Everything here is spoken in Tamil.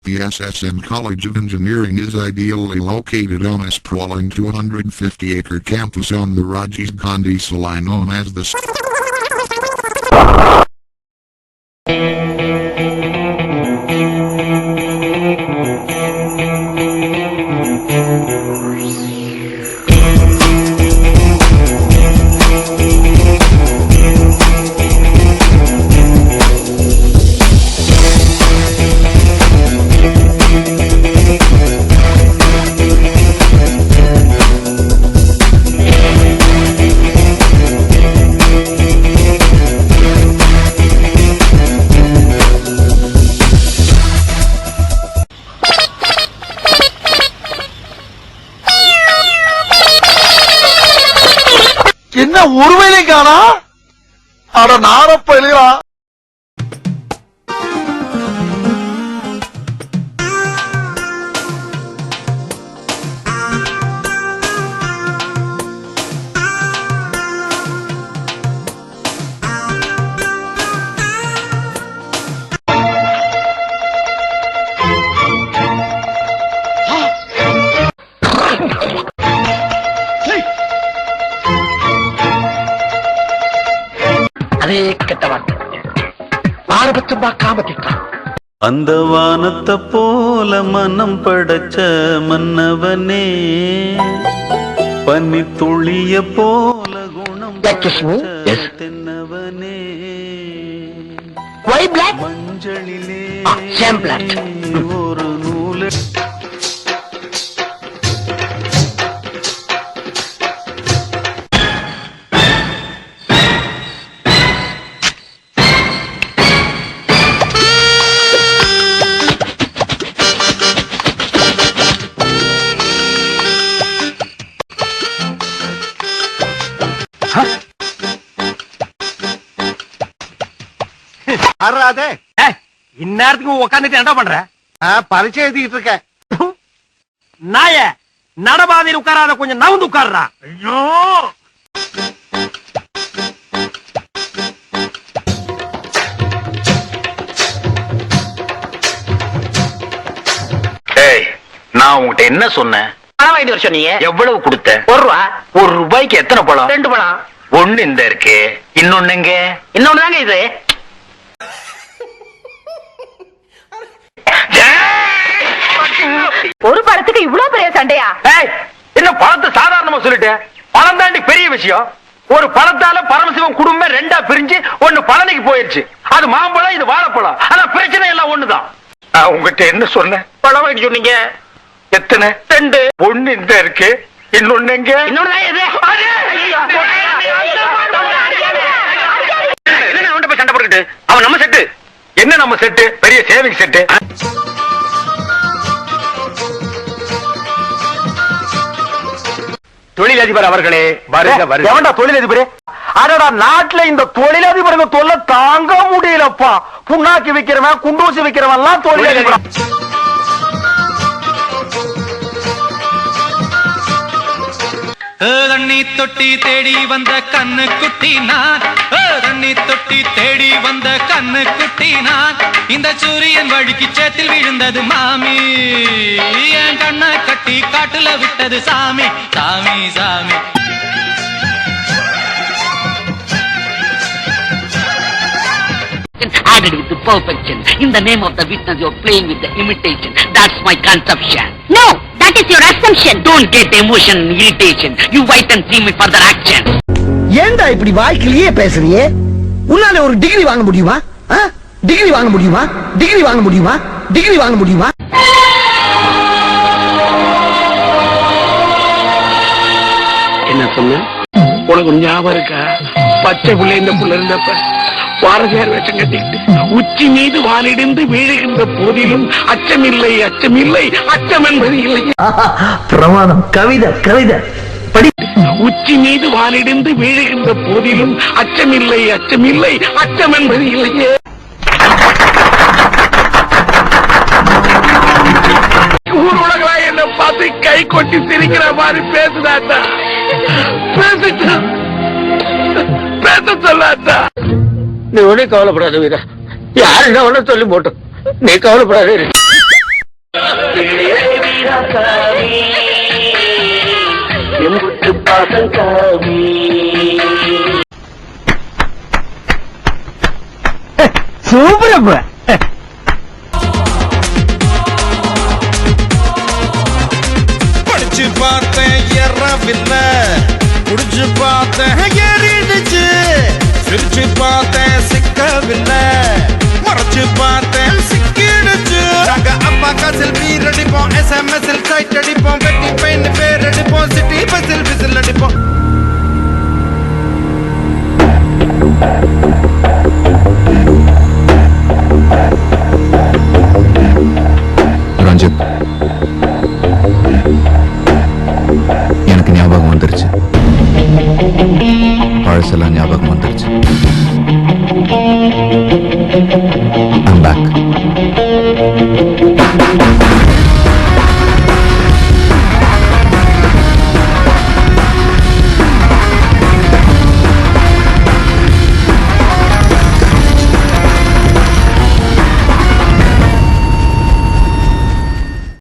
The SSN College of Engineering is ideally located on a sprawling 250-acre campus on the Rajiv Gandhi Salai known as the என்ன ஒருவேளை காணா அட நாரப்ப இல்லையா அந்த வானத்தை போல மனம் படைச்ச மன்னவனே பனி துளிய போல குணம் தென்னவனே மஞ்சளிலே ஒரு நூல் இந்நேரத்துக்கு உட்காந்துட்டு என்ன பண்ற? பரிச்சை எழுதிட்டு இருக்க. நாய நடபாதையில் உட்காராத, கொஞ்சம் நவுந்து உட்கார்றா. ஐயோ நான் உங்ககிட்ட என்ன சொன்னேன்? பணம் வாங்கிட்டு வர சொன்னீங்க. எவ்வளவு கொடுத்த? ஒரு ரூபாய்க்கு எத்தனை பழம்? 2 பழம். ஒண்ணு இந்த இருக்கு, இன்னொன்னுங்க. இன்னொன்னுதாங்க இது. ஒரு பழத்துக்கு இவ்வளவு பெரிய சண்டையா? என்ன பழத்தை சாதாரணமா சொல்லிட்டேன்? பழம் தாண்டி பெரிய விஷயம். ஒரு பழத்தால பரமசிவம் குடும்பம் 2ஆ பிரிஞ்சு ஒண்ணு பழனிக்கு போயிருச்சு. அது மாம்பழம், இது வாழைப்பழம். ஆனா பிரச்சனை எல்லாம் ஒண்ணுதான். உங்ககிட்ட என்ன சொன்னேன்? பழம் வாங்கிட்டு சொன்னீங்க. எத்தனை? 2. ஒண்ணு இந்த இருக்கு, இன்னொன்னுங்க. இன்னொன்னுதான் இது. என்ன அவன்கிட்ட போய் சண்டை போட்டுக்கிட்டு? அவன் நம்ம செட்டு. என்ன நம்ம செட்டு? பெரிய சேவிங் செட்டு. தொழிலதிபர் அவர்களே, எவன்டா தொழிலதிபர்? அடடா, நாட்டுல இந்த தொழிலதிபருக்கு தொல்லை தாங்க முடியலப்பா. புண்ணாக்கி விக்கிறவன், குண்டூசி விக்கிறவன் எல்லாம் தொழிலதிபர். தண்ணி தொட்டி தேடி வந்த கண்ணு குட்டி நான், தண்ணி தொட்டி தேடி வந்த கண்ணு குட்டி நான். இந்த சூரியன் வழுக்கி சேத்தில் விழுந்தது மாமி, என் கண்ணை கட்டி காட்டுல விட்டது சாமி. சாமி சாமி added with the perfection. In the name of the witness, you're playing with the imitation. That's my conception. No, that is your assumption. Don't get emotion and irritation. You wait and see me further action. ஏண்டா இப்படி வாய்க்கிலேயே பேசுறியே? உன்னால ஒரு டிகிரி வாங்க முடியுமா? டிகிரி வாங்க முடியுமா? டிகிரி வாங்க முடியுமா? டிகிரி வாங்க முடியுமா? என்ன சொன்ன? உனக்கு ஒரு ஞாபகம் இருக்கா? பச்சை புள்ள இந்த புள்ள இருந்தப்ப பாரதியார் வேஷம் கட்டிக்கிட்டு உச்சி மீது வாலிடிந்து வீழுகின்ற போதிலும் அச்சமில்லை, அச்சமில்லை, அச்சம் என்பது இல்லை. பிரமாதம். கவிதை கவிதை படி. உச்சி மீது வாலிடிந்து வீழுகின்ற போதிலும் அச்சமில்லை, அச்சமில்லை, அச்சம் என்பது இல்லையே. ஊர் உலகளா என்ன பார்த்து கை கொட்டி சிரிக்கிற மாதிரி பேசுதாட்டா. பேசிட்டா பேச சொல்லாட்டா. நீ ஒண்ணு கவலைப்படாத வீரா, யாரு என்ன ஒண்ணு சொல்லி போட்டோம், நீ கவலைப்படாத. சூப்பர். படிச்சு பார்த்தேன் ஏறவில்லை, குடிச்சு பார்த்தேன் ஏறிடுச்சு, சிரிச்சு பார்த்தேன் சிக்கவில்லை, மறைச்சு பார்த்தேன் சிக்கிடுச்சு. நாங்க அப்பா காசில் பீர் அடிப்போம், SMS-இல் சைட் அடிப்போம், வெட்டி பெயின் பேர் அடிப்போம், சிட்டி பஸ்ஸில் விசில் அடிப்போம். ரஞ்சித், எனக்கு ஞாபகம் வந்துருச்சு, பழசெல்லாம் ஞாபகம் வந்துருச்சு. I'm back.